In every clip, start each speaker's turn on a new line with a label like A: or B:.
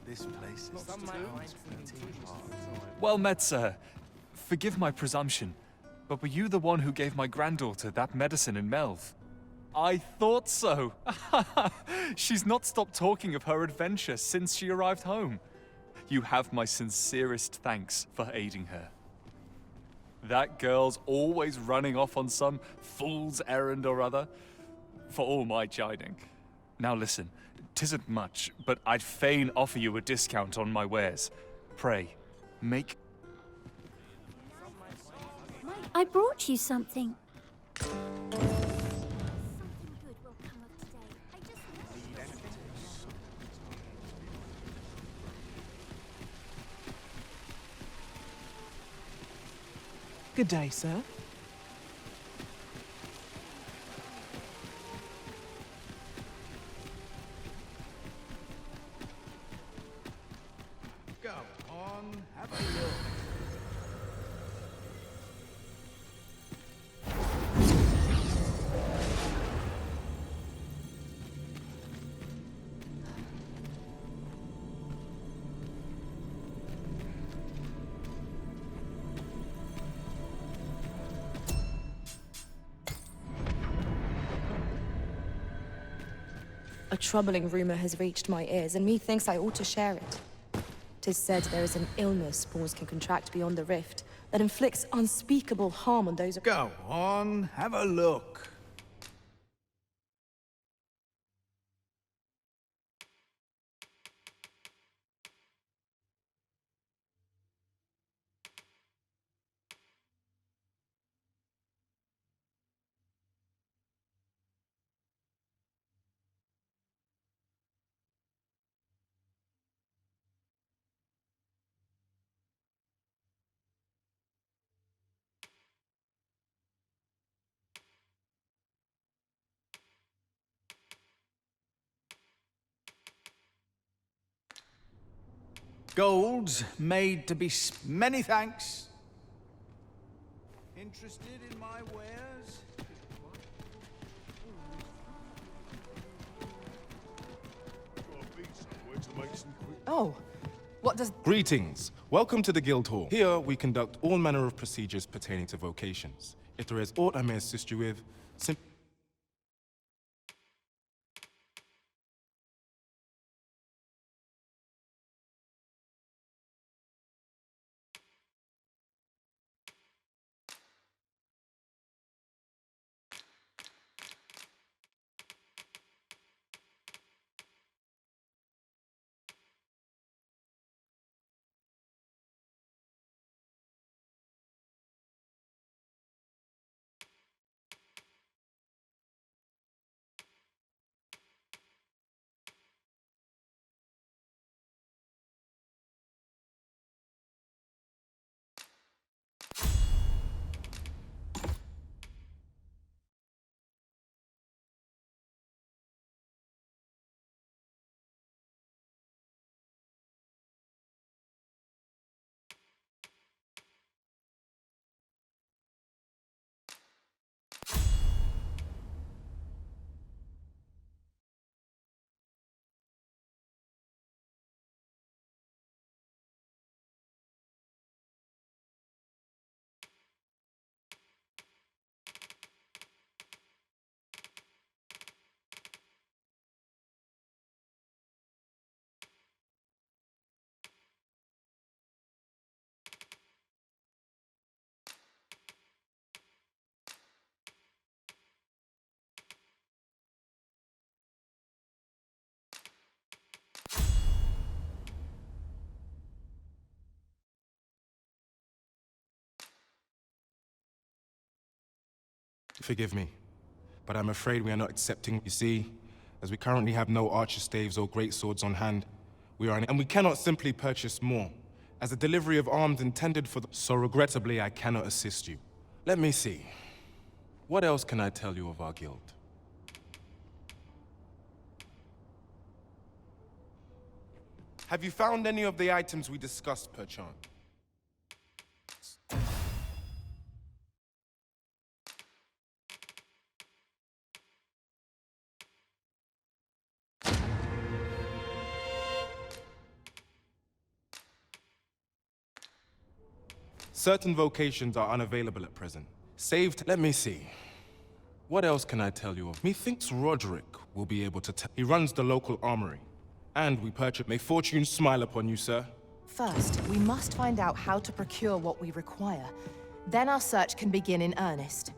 A: This place is
B: Well met, sir. Forgive my presumption, but were you the one who gave my granddaughter that medicine in Melv? I thought so. She's not stopped talking of her adventure since she arrived home. You have my sincerest thanks for aiding her. That girl's always running off on some fool's errand or other, for all my chiding. Now listen, 'tisn't much, but I'd fain offer you a discount on my wares. Pray, make...
C: I brought you something.
D: Good day, sir.
A: Go on, have a look.
E: A troubling rumor has reached my ears, and methinks I ought to share it. 'Tis said there is an illness spores can contract beyond the rift that inflicts unspeakable harm on those...
A: Go on, have a look. Gold's made to be many thanks. Interested in my wares?
E: Oh, what does...
F: Greetings. Welcome to the Guild Hall. Here, we conduct all manner of procedures pertaining to vocations. If there is aught I may assist you with, forgive me, but I'm afraid we are not accepting. You see, as we currently have no archer staves or great swords on hand, and we cannot simply purchase more, as the delivery of arms intended for the... So regrettably, I cannot assist you. Let me see. What else can I tell you of our guild? Have you found any of the items we discussed, perchance? Certain vocations are unavailable at present. Saved, let me see. What else can I tell you of? Methinks Roderick will be able to tell. He runs the local armory. And we purchase. May fortune smile upon you, sir.
G: First, we must find out how to procure what we require. Then our search can begin in earnest.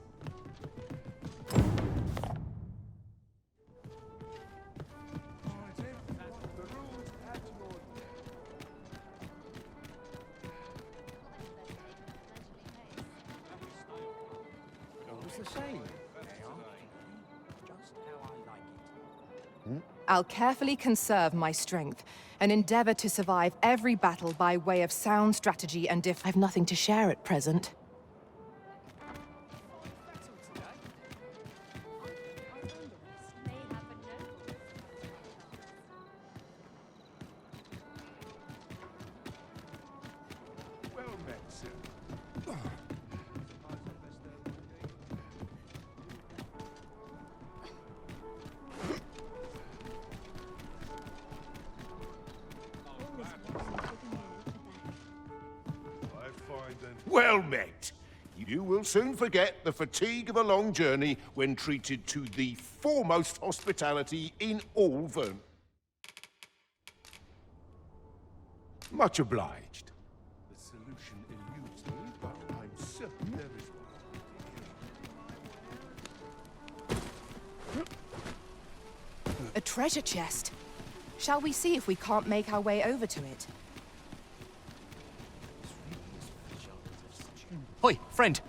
G: I'll carefully conserve my strength and endeavor to survive every battle by way of sound strategy and I've nothing to share at present.
H: Well met. You will soon forget the fatigue of a long journey when treated to the foremost hospitality in all Vern. Much obliged. The solution eludes me, but I'm certain there is one.
G: A treasure chest. Shall we see if we can't make our way over to it?
I: Hoi, friend.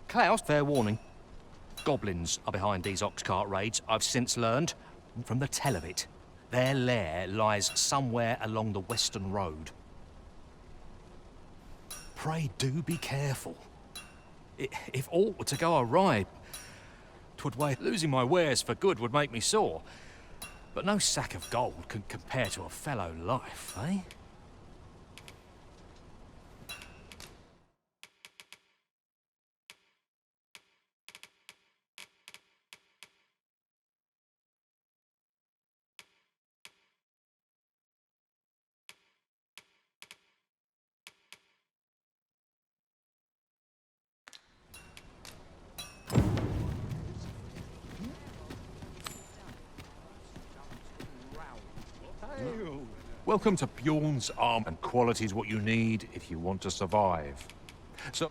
I: Klaus, fair warning. Goblins are behind these ox cart raids, I've since learned. From the tell of it, their lair lies somewhere along the western road. Pray do be careful. If aught were to go awry, 'twould weigh. Losing my wares for good would make me sore. But no sack of gold can compare to a fellow life, eh?
H: Welcome to Bjorn's Arm, and quality is what you need if you want to survive. So...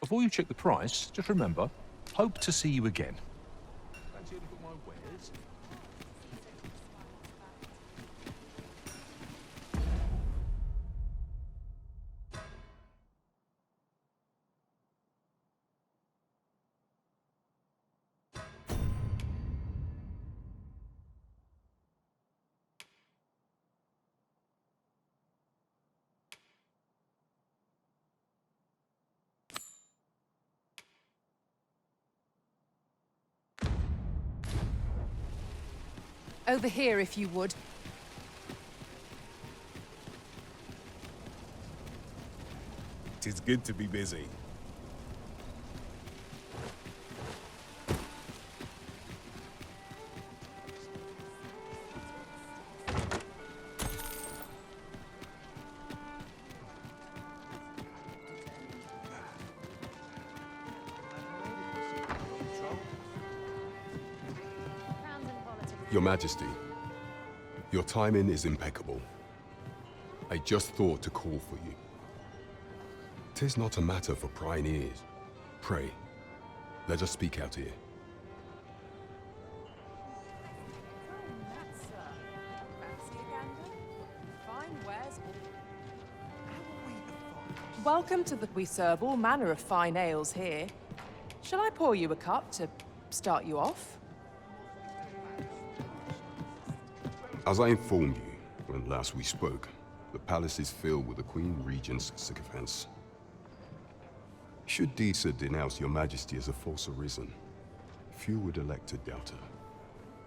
H: Before you check the price, just remember, hope to see you again. Fancy any of my wares?
G: Over here, if you would.
H: It's good to be busy.
J: Your Majesty, your timing is impeccable. I just thought to call for you. 'Tis not a matter for prying ears. Pray, let us speak out here.
G: Welcome to the... We serve all manner of fine ales here. Shall I pour you a cup to start you off?
J: As I informed you when last we spoke, the palace is filled with the Queen Regent's sycophants. Should Disa denounce your Majesty as a false arisen, few would elect to doubt her.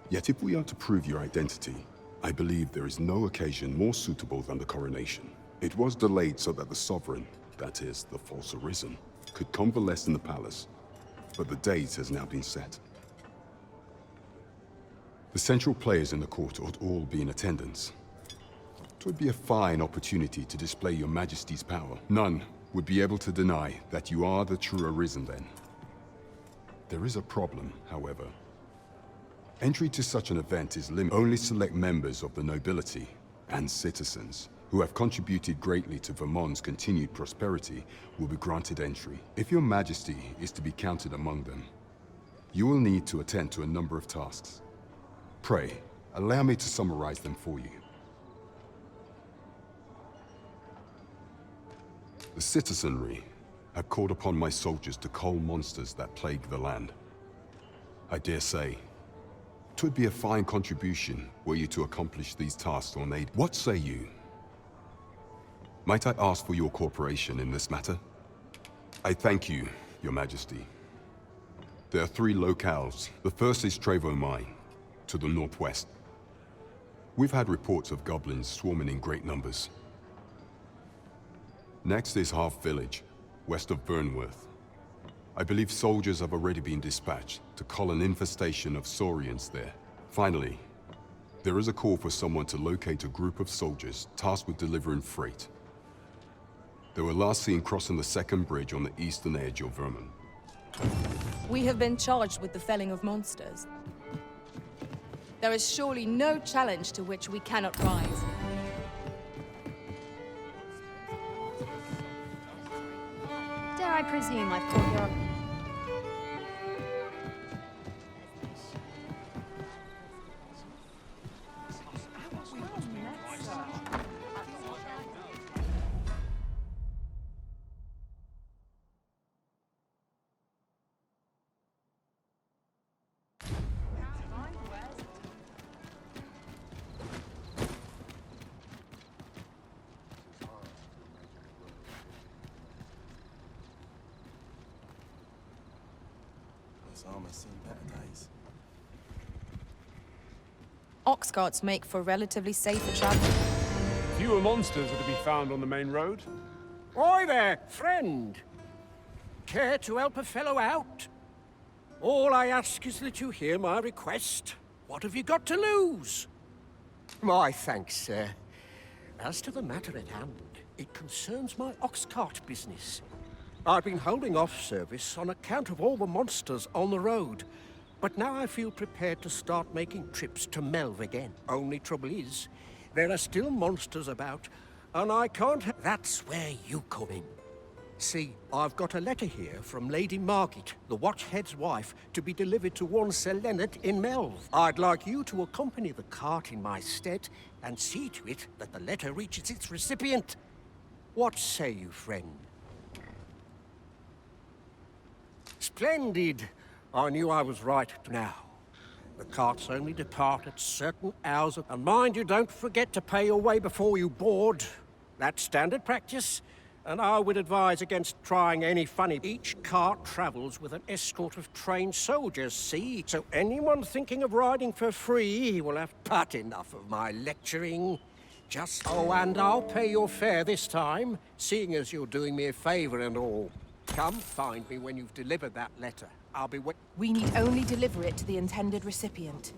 J: Yet if we are to prove your identity, I believe there is no occasion more suitable than the coronation. It was delayed so that the sovereign, that is, the false Arisen, could convalesce in the palace, but the date has now been set. The central players in the court ought all be in attendance. It would be a fine opportunity to display your majesty's power. None would be able to deny that you are the true Arisen then. There is a problem, however. Entry to such an event is limited. Only select members of the nobility and citizens who have contributed greatly to Vermund's continued prosperity will be granted entry. If your majesty is to be counted among them, you will need to attend to a number of tasks. Pray, allow me to summarize them for you. The citizenry have called upon my soldiers to cull monsters that plague the land. I dare say, 'twould be a fine contribution were you to accomplish these tasks on aid. What say you? Might I ask for your cooperation in this matter? I thank you, your majesty. There are 3 locales. The first is Trevo Mine, to the northwest. We've had reports of goblins swarming in great numbers. Next is Half Village, west of Vernworth. I believe soldiers have already been dispatched to cull an infestation of saurians there. Finally, there is a call for someone to locate a group of soldiers tasked with delivering freight. They were last seen crossing the second bridge on the eastern edge of Vermund.
E: We have been charged with the felling of monsters. There is surely no challenge to which we cannot rise.
C: Dare I presume I've caught your...
E: Ox carts make for relatively safer travel.
K: Fewer monsters are to be found on the main road.
L: Oi there, friend! Care to help a fellow out? All I ask is that you hear my request. What have you got to lose? My thanks, sir. As to the matter at hand, it concerns my ox cart business. I've been holding off service on account of all the monsters on the road, but now I feel prepared to start making trips to Melv again. Only trouble is, there are still monsters about, and I can't That's where you come in. See, I've got a letter here from Lady Margit, the Watchhead's wife, to be delivered to one Sir Leonard in Melv. I'd like you to accompany the cart in my stead and see to it that the letter reaches its recipient. What say you, friend? Splendid! I knew I was right now. The carts only depart at certain hours, and mind you, don't forget to pay your way before you board. That's standard practice, and I would advise against trying any funny. Each cart travels with an escort of trained soldiers, see? So anyone thinking of riding for free will have but enough of my lecturing. Oh, and I'll pay your fare this time, seeing as you're doing me a favor and all. Come find me when you've delivered that letter. I'll be waiting.
G: We need only deliver it to the intended recipient.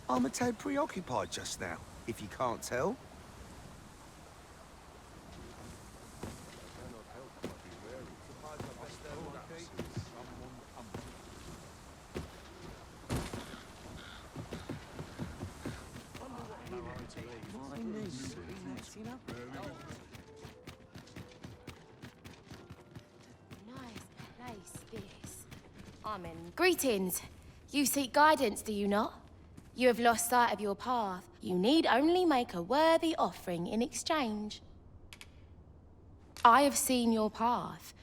A: I'm a tad preoccupied just now, if you can't tell.
M: Nice place, this. Amen. Greetings. You seek guidance, do you not? You have lost sight of your path. You need only make a worthy offering in exchange. I have seen your path.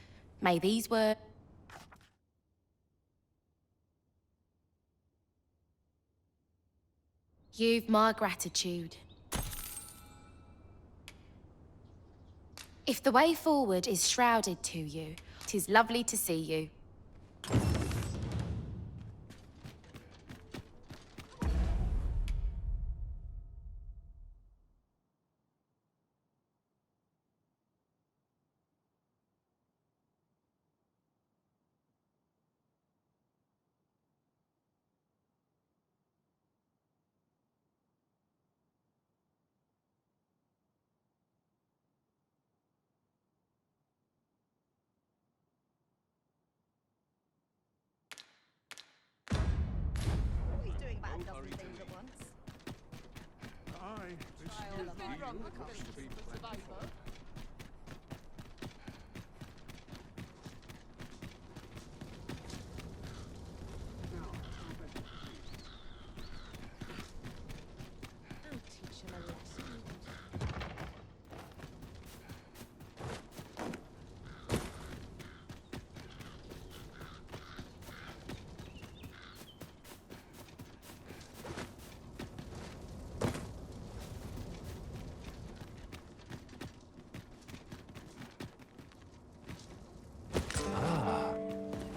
M: May these words... You've my gratitude. If the way forward is shrouded to you, 'tis lovely to see you.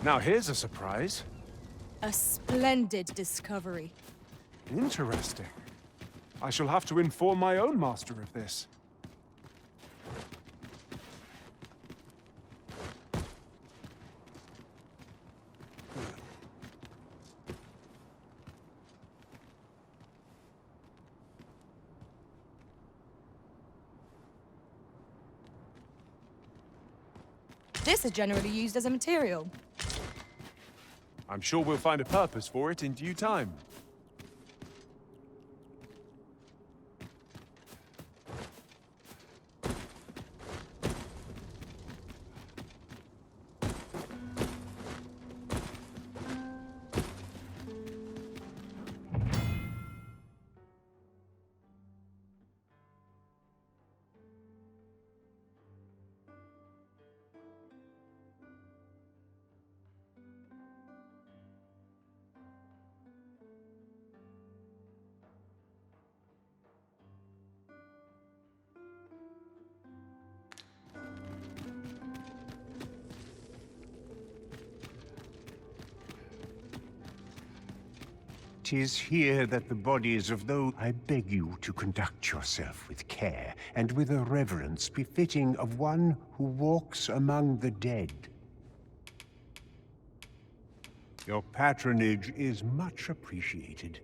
K: Now here's a surprise.
E: A splendid discovery.
K: Interesting. I shall have to inform my own master of this.
E: This is generally used as a material.
K: I'm sure we'll find a purpose for it in due time.
N: "'Tis here that the bodies of those... I beg you to conduct yourself with care, and with a reverence befitting of one who walks among the dead. Your patronage is much appreciated."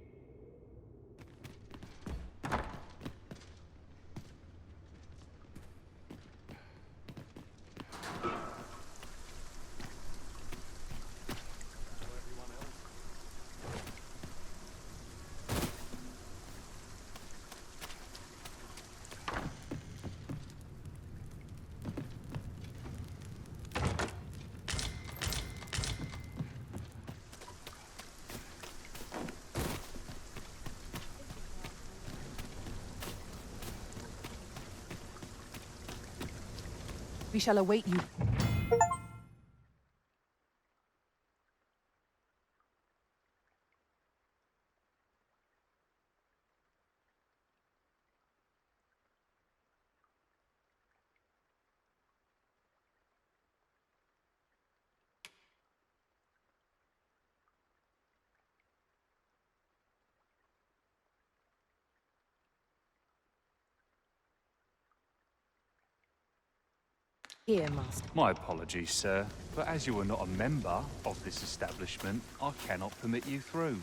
G: We shall await you.
E: Here, Master.
B: My apologies, sir, but as you are not a member of this establishment, I cannot permit you through.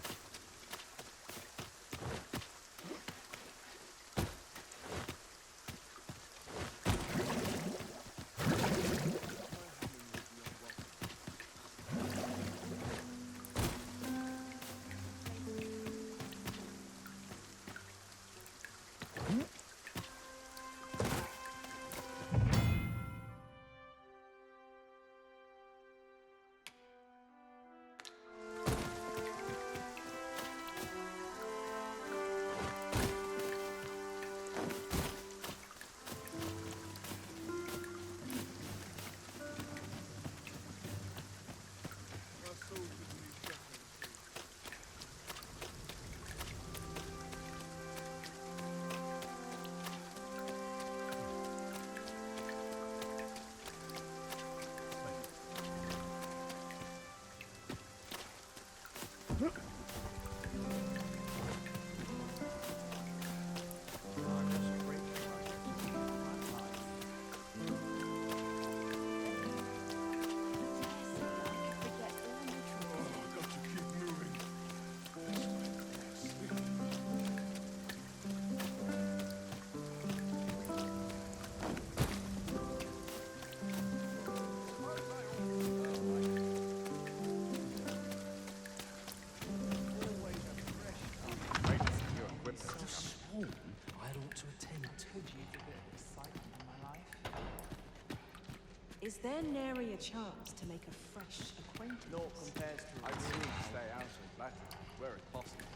D: Is there nary a chance to make a fresh acquaintance?
O: Naught compares to... I'd soon stay out of battle, were it possible.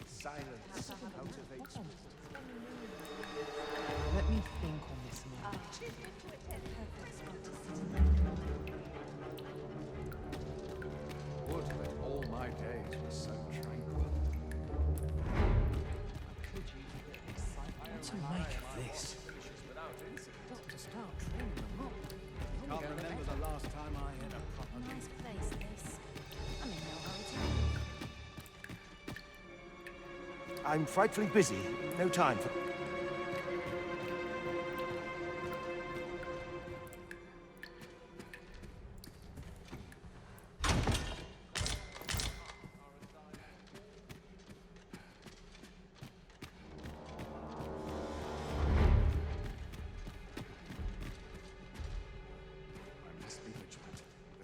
O: Silence cultivates...
D: Let me think on this now.
O: Would that all my days were so tranquil.
I: What to make of this?
O: Can't remember the last time I had a proper
C: Nice place, this. I'm in no hurry to...
A: I'm frightfully busy. No time for...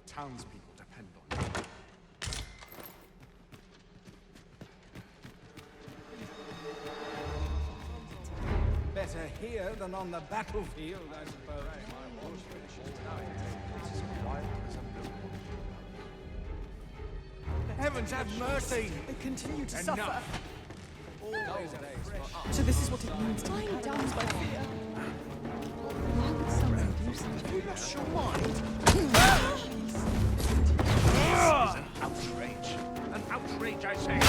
K: Townspeople depend on it.
O: better here than on the battlefield, I suppose. Heavens have mercy!
D: They continue to
O: Enough.
D: suffer.
O: Always
D: So this is what it means to be down by fear. Why would someone do something?
O: You lost your mind?
H: This is an outrage. An outrage, I say.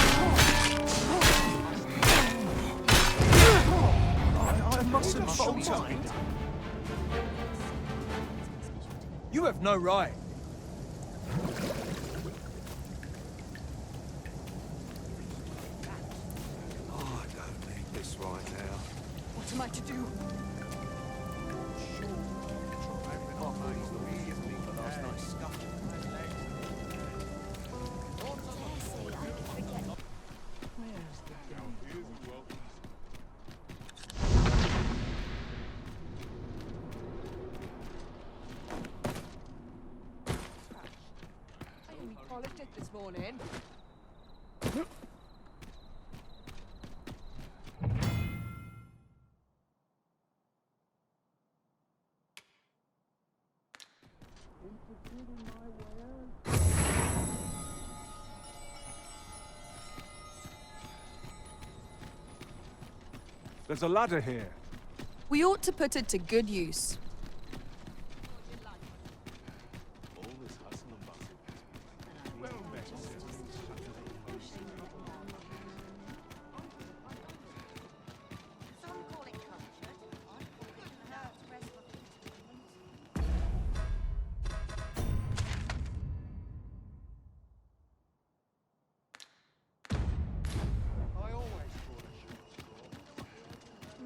O: I mustn't falter. You have no right.
A: Oh, I don't need this right now.
D: What am I to do? Polished it this morning.
K: There's a ladder here.
E: We ought to put it to good use.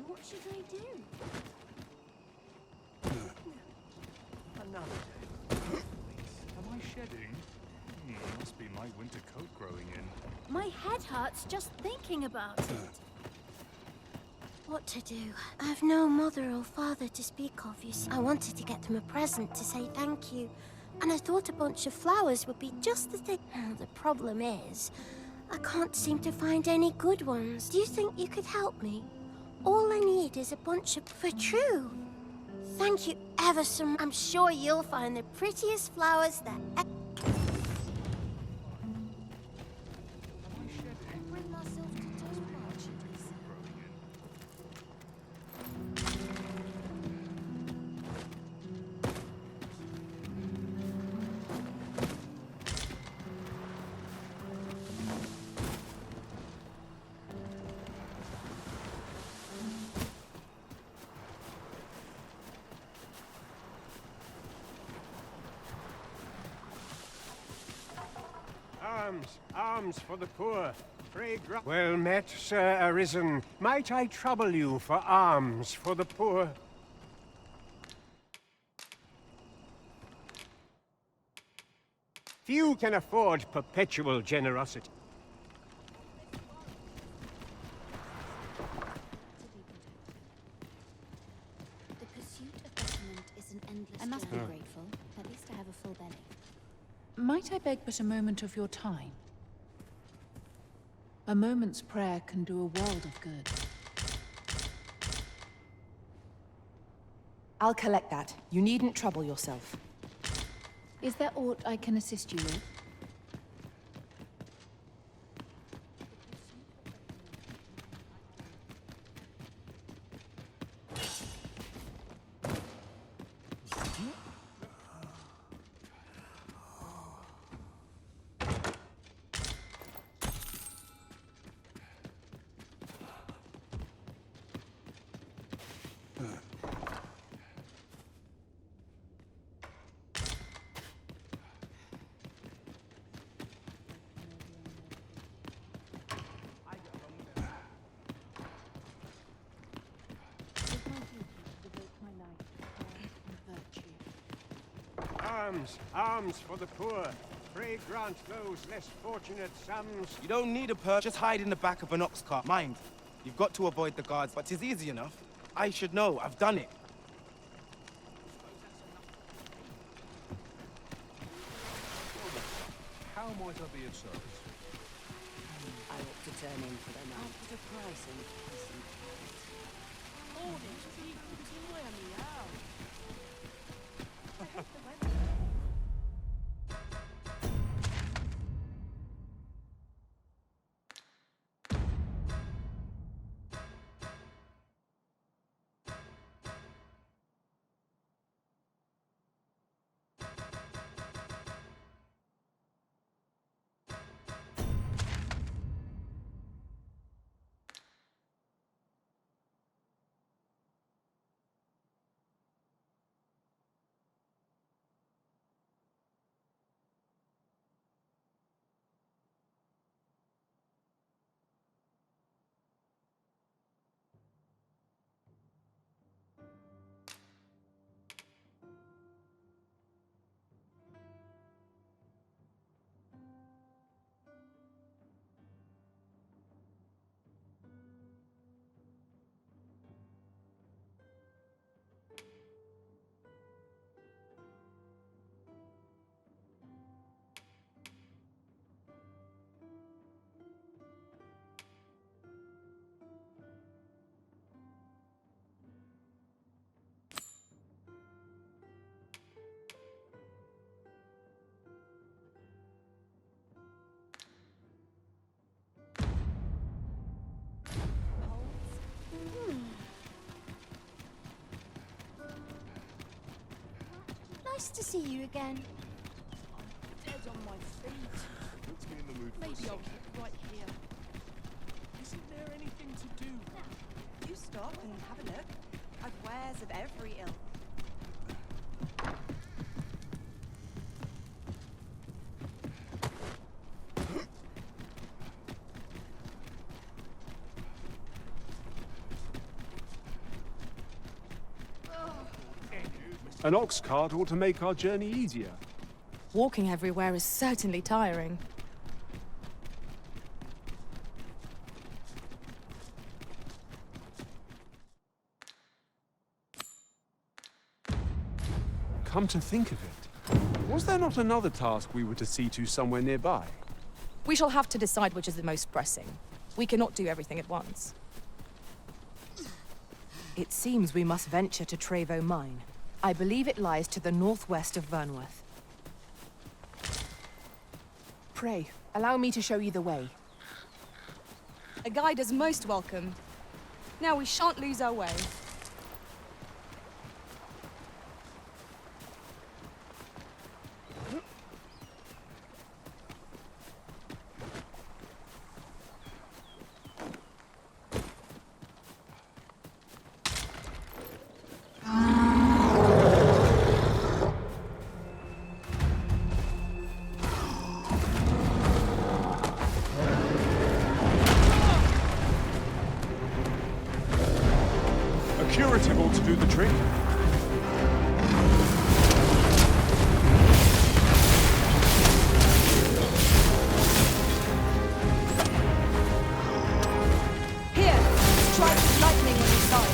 C: What should I do?
B: Another day. Am I shedding? Must be my winter coat growing in.
C: My head hurts just thinking about it. What to do? I have no mother or father to speak of, you see. I wanted to get them a present to say thank you, and I thought a bunch of flowers would be just the thing. The problem is, I can't seem to find any good ones. Do you think you could help me? All I need is a bunch of... For true. Thank you ever so much. I'm sure you'll find the prettiest flowers that... Bring myself to those branches.
N: Arms, arms for the poor. Pray well met, Sir Arisen. Might I trouble you for alms for the poor? Few can afford perpetual generosity.
P: The pursuit of betterment is an endless I must be grateful. At least I have a full belly.
Q: Might I beg but a moment of your time? A moment's prayer can do a world of good.
G: I'll collect that. You needn't trouble yourself.
Q: Is there aught I can assist you with?
N: Arms, arms for the poor. Pray grant those less fortunate sons.
R: You don't need a perk, just hide in the back of an ox cart. Mind, you've got to avoid the guards, but it's easy enough. I should know, I've done it.
O: How might I be of service?
S: I ought to turn in for the night. I'll put a price on peace and quiet.
C: Nice to see you again.
S: Dead on my feet.
H: Puts me in the mood for
S: Maybe
H: a
S: I'll
H: song.
S: keep right here.
O: Isn't there anything to do?
T: You stop and have a look. I've wares of every ilk.
K: An ox cart ought to make our journey easier.
E: Walking everywhere is certainly tiring.
K: Come to think of it, was there not another task we were to see to somewhere nearby?
E: We shall have to decide which is the most pressing. We cannot do everything at once.
G: It seems we must venture to Trevo Mine. I believe it lies to the northwest of Vernworth. Pray, allow me to show you the way.
E: A guide is most welcome. Now we shan't lose our way.
K: curative ought to do the trick.
E: Here! Strike with lightning on your side.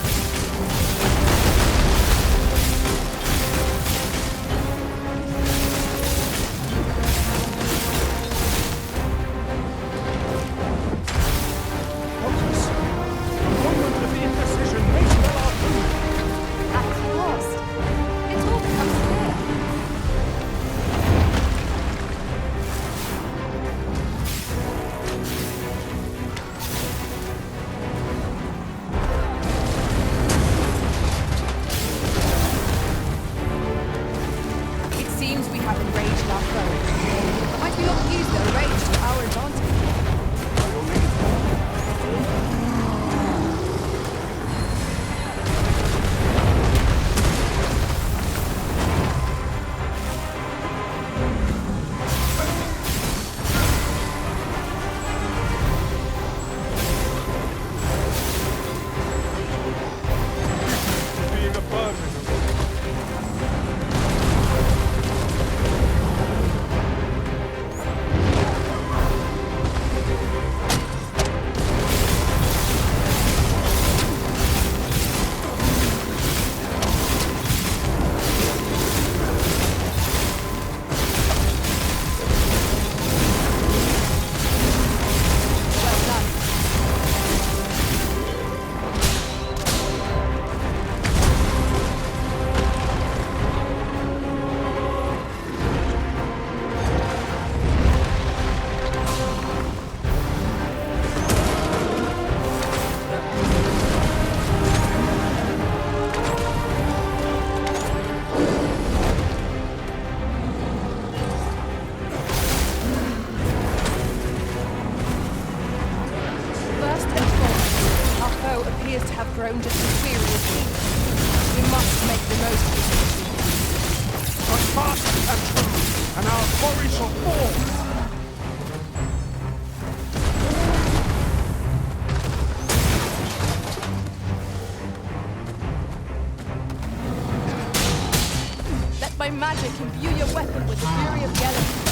E: Magic imbue your weapon with the fury of the elements.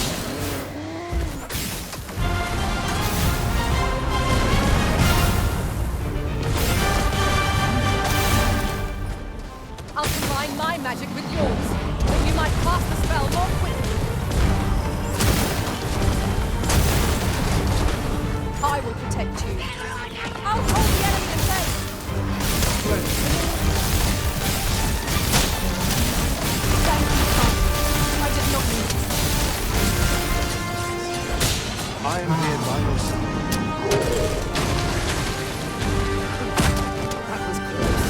E: I'll combine my magic with yours, so you might cast the spell more quickly. I will protect you. I'll hold the enemy in place.
K: I am here by your side.
E: That was close.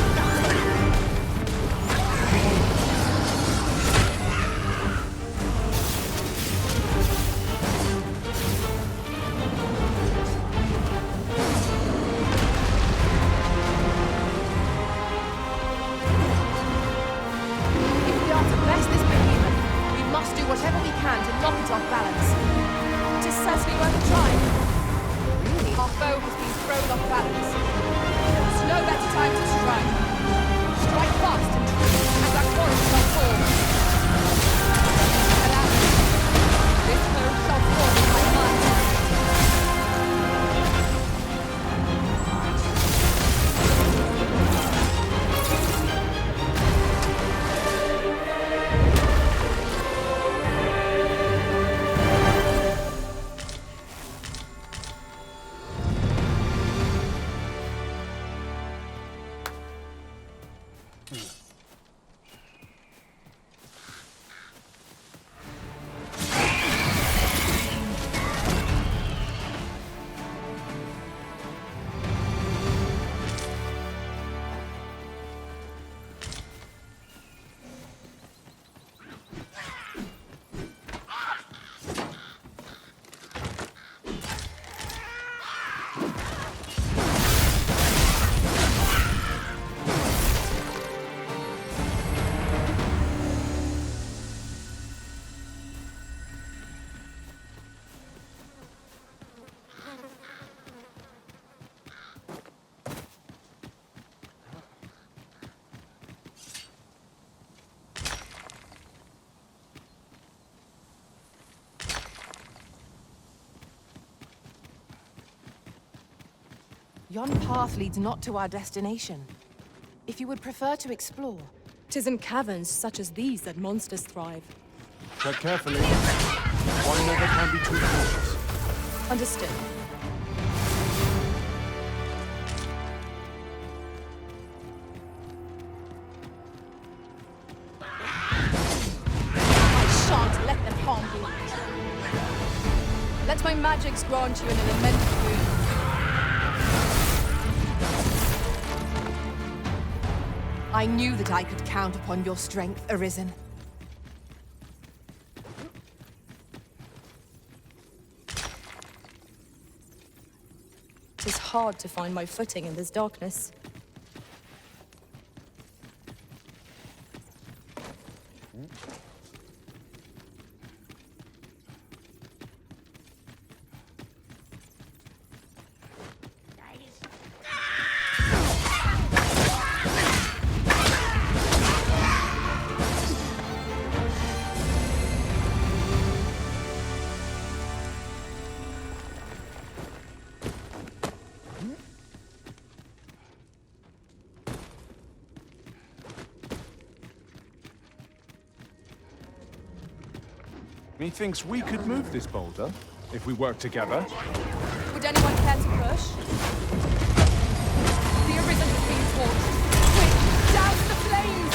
E: If we are to best this behemoth, we must do whatever we can to knock it off balance. It is certainly worth a try. Really? Our foe has been thrown off balance. There is no better time to strike. Strike fast and true, and our quarry shall fall. Alas, this foe shall fall in my mind.
G: Yon path leads not to our destination. If you would prefer to explore...
D: 'Tis in caverns such as these that monsters thrive.
K: Tread carefully. One never can be too cautious.
D: Understood. I shan't let them harm you. Let my magics grant you an elemental boon.
G: I knew that I could count upon your strength, Arisen.
D: 'Tis hard to find my footing in this darkness.
K: Methinks we could move this boulder if we work together.
D: Would anyone care to push? The Arisen has been torched. Quick, douse the flames!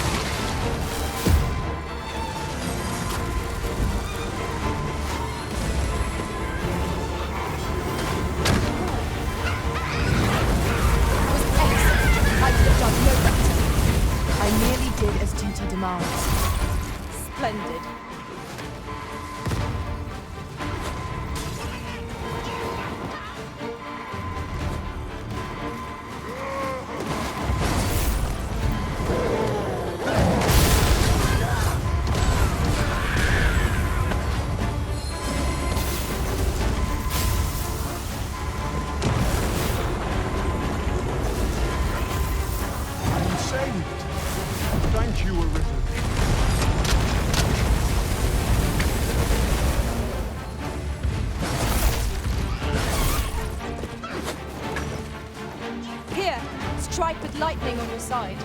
G: That was excellent. I could have done no better. I merely did as duty demands.
D: Splendid.
K: Thank you, Arisen.
D: Here, strike with lightning on your side.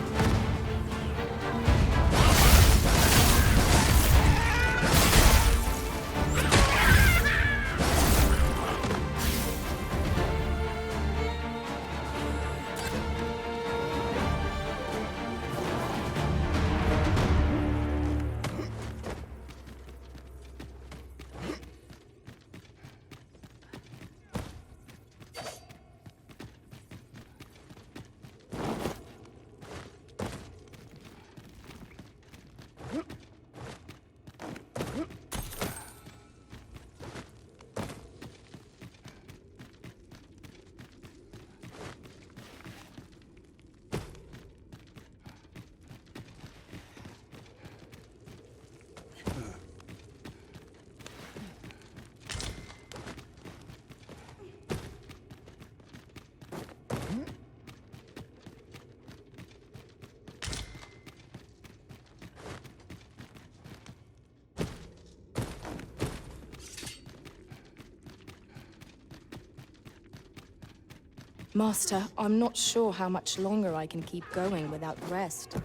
D: Master, I'm not sure how much longer I can keep going without rest.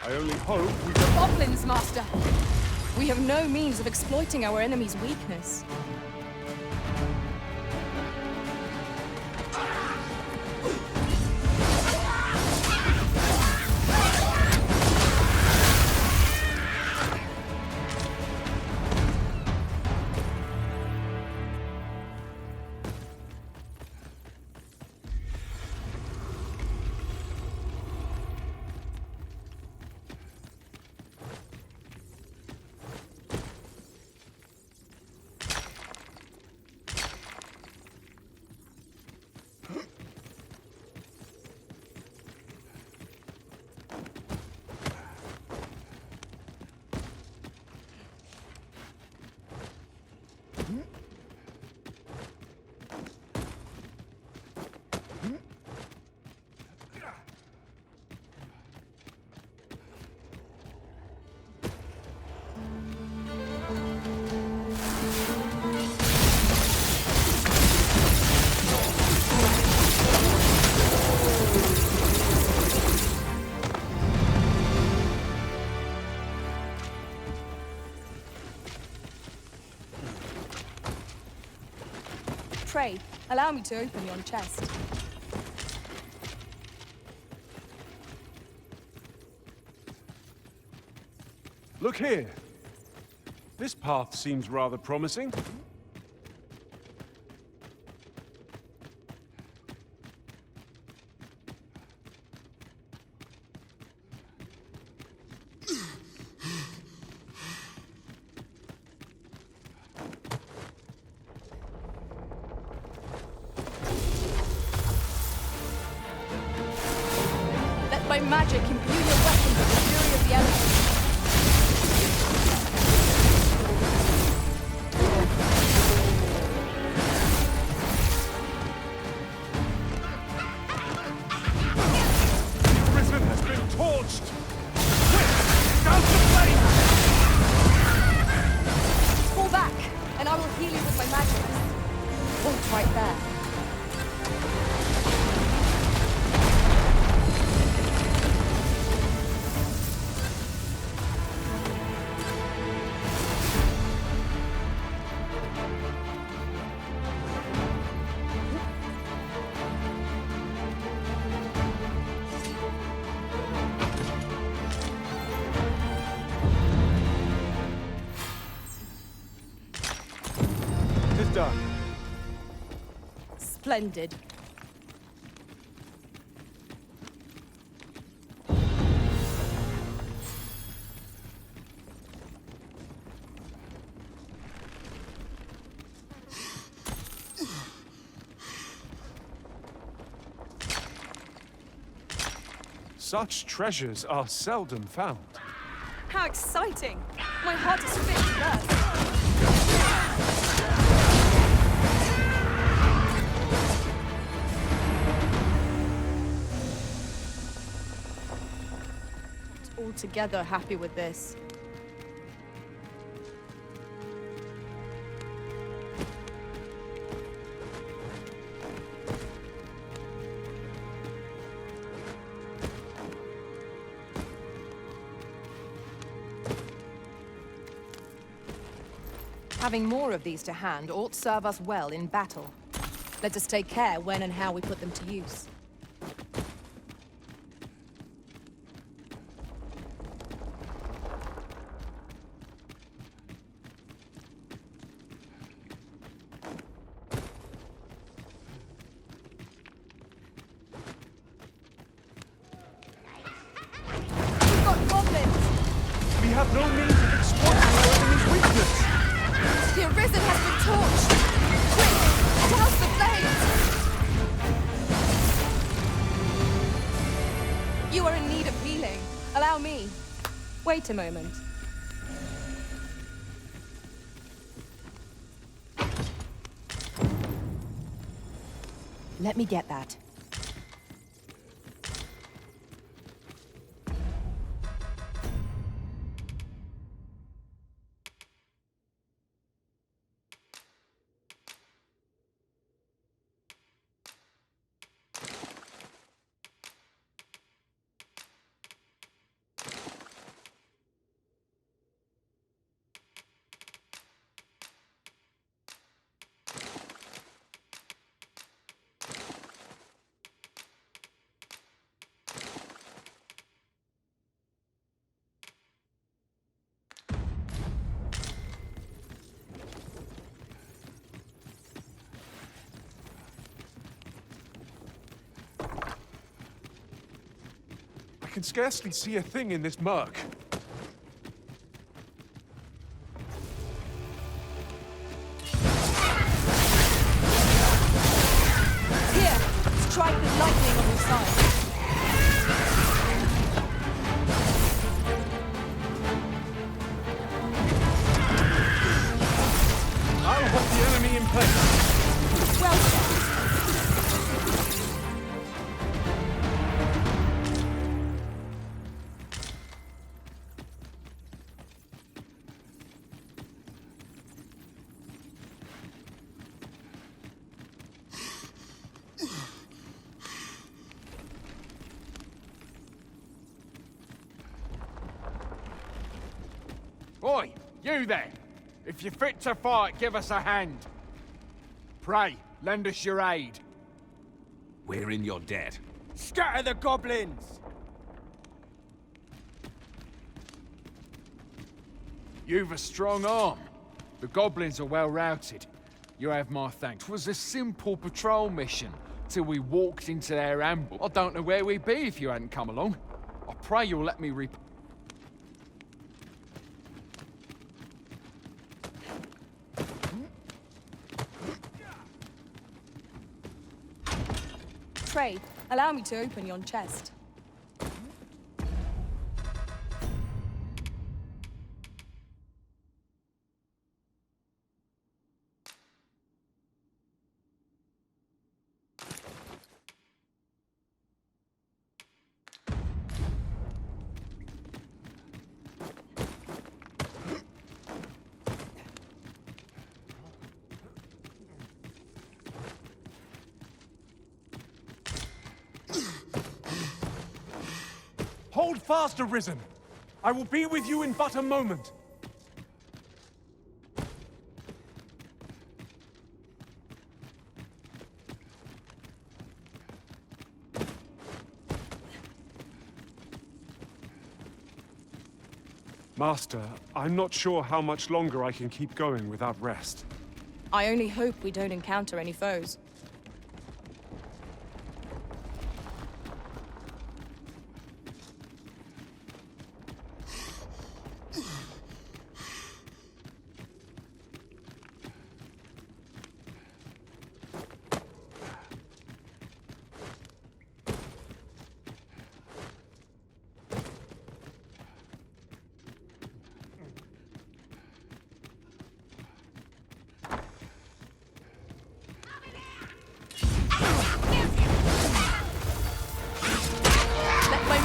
K: I only hope we
D: Goblins, Master! We have no means of exploiting our enemy's weakness. afraid, allow me to open yon chest.
K: Look here. This path seems rather promising.
D: Let my magic imbue your weapon with the fury of the elements.
K: Arisen has been torched! Quick! Down to flame!
D: Fall back, and I will heal you with my magic. Hold right there.
K: Done.
D: Splendid.
K: Such treasures are seldom found.
D: How exciting! My heart is fit to burst. Altogether happy with this.
G: Having more of these to hand ought serve us well in battle.
D: Let us take care when and how we put them to use. We've got goblins!
K: We have no means of exploiting our enemy's weakness!
D: The Arisen has been torched! Quick! Douse the flames! You are in need of healing. Allow me. Wait a moment.
G: Let me get that.
K: I can scarcely see a thing in this murk.
D: Here! Strike with lightning on your side.
K: I'll hold the enemy in place.
D: Well done.
L: Oi, you there! If you're fit to fight, give us a hand.
K: Pray, lend us your aid.
U: We're in your debt.
O: Scatter the goblins!
K: You've a strong arm. The goblins are well routed. You have my thanks. It was a simple patrol mission, till we walked into their ambush. I don't know where we'd be if you hadn't come along. I pray you'll let me
T: Pray, allow me to open yon chest.
K: Hold fast, Arisen! I will be with you in but a moment. Master, I'm not sure how much longer I can keep going without rest.
T: I only hope we don't encounter any foes.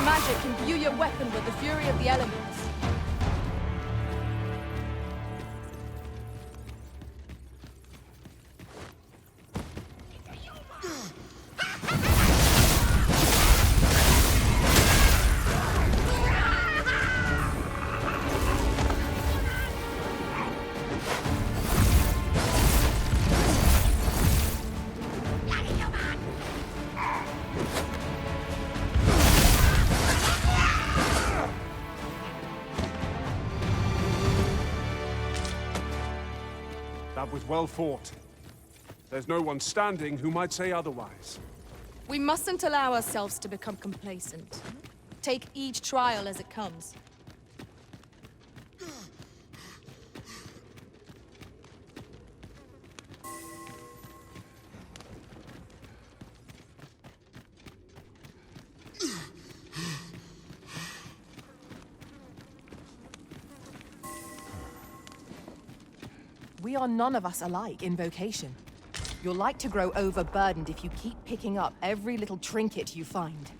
T: Magic imbue your weapon with the fury of the elements.
K: That was well fought. There's no one standing who might say otherwise.
T: We mustn't allow ourselves to become complacent. Take each trial as it comes.
G: We are none of us alike in vocation. You're like to grow overburdened if you keep picking up every little trinket you find.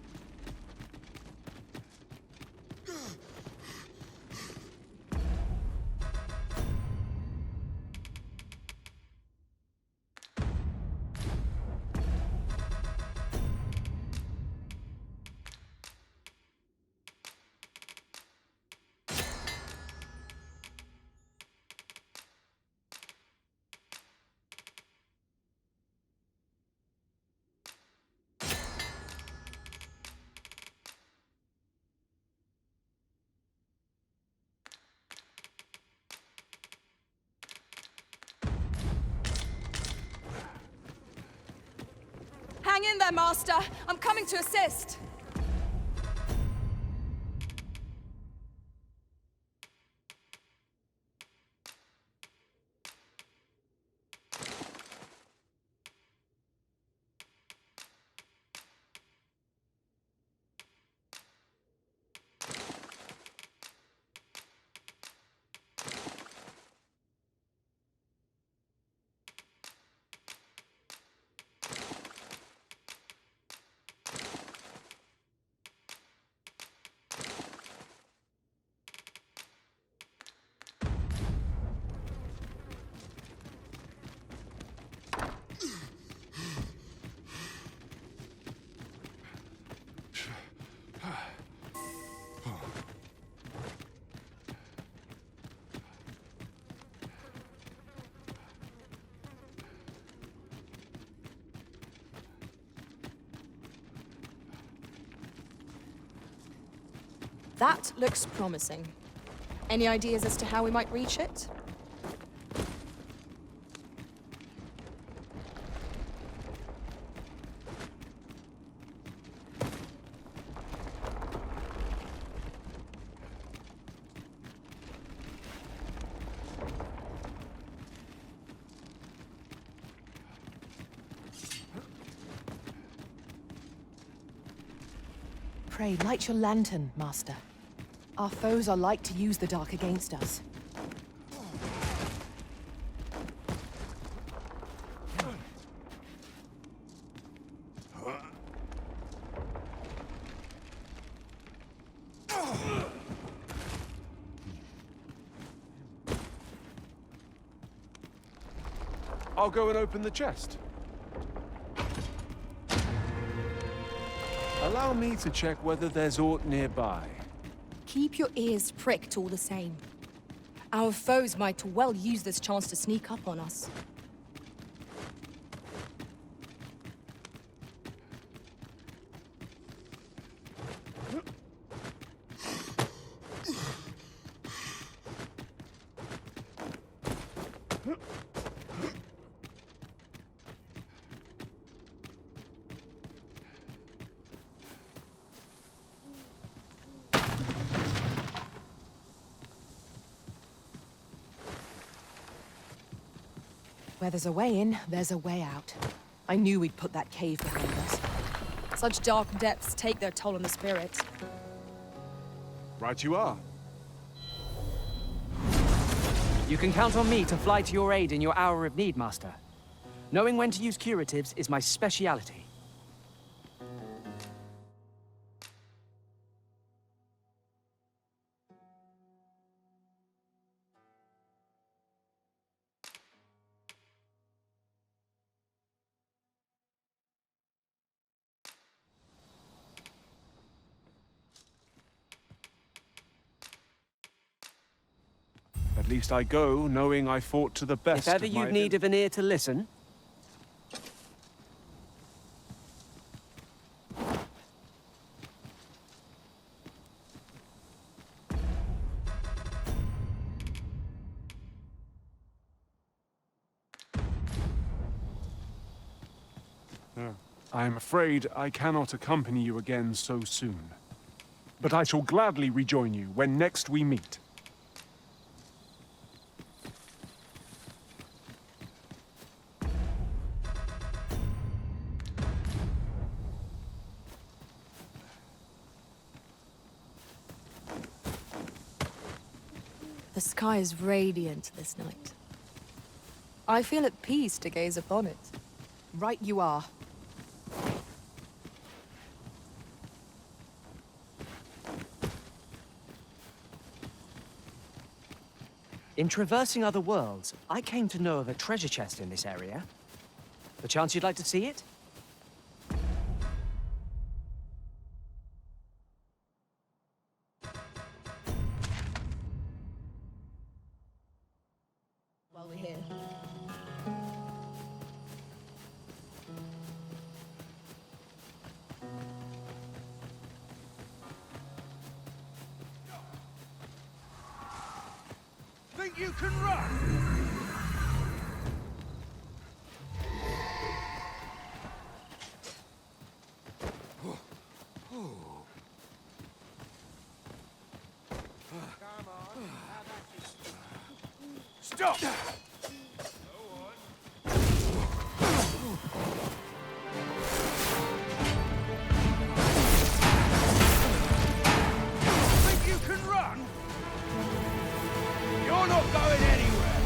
T: Hang in there, Master! I'm coming to assist! That looks promising. Any ideas as to how we might reach it?
G: Pray, light your lantern, Master. Our foes are like to use the dark against us.
F: I'll go and open the chest. Allow me to check whether there's aught nearby.
T: Keep your ears pricked all the same. Our foes might well use this chance to sneak up on us.
G: Where there's a way in, there's a way out. I knew we'd put that cave behind us.
T: Such dark depths take their toll on the spirit.
F: Right you are.
V: You can count on me to fly to your aid in your hour of need, Master. Knowing when to use curatives is my speciality.
F: At least I go knowing I fought to the best.
V: If ever you'd need of an ear to listen.
F: I am afraid I cannot accompany you again so soon. But I shall gladly rejoin you when next we meet.
T: The sky is radiant this night. I feel at peace to gaze upon it.
G: Right you are.
V: In traversing other worlds, I came to know of a treasure chest in this area. The chance you'd like to see it?
T: While we're here.
L: Think you can run? Stop! Think you can run? You're not going anywhere!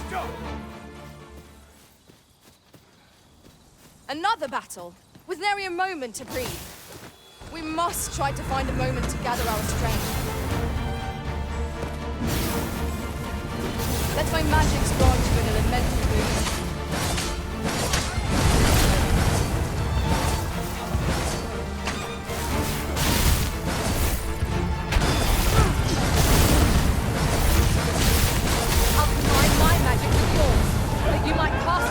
L: Stop!
T: Another battle, with nary a moment to breathe. We must try to find a moment to gather our strength. Let my magics grant you an elemental boost. I'll combine my magic with yours, that you might cast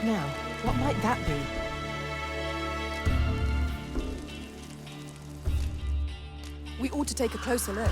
G: Now, what might that be? We ought to take a closer look.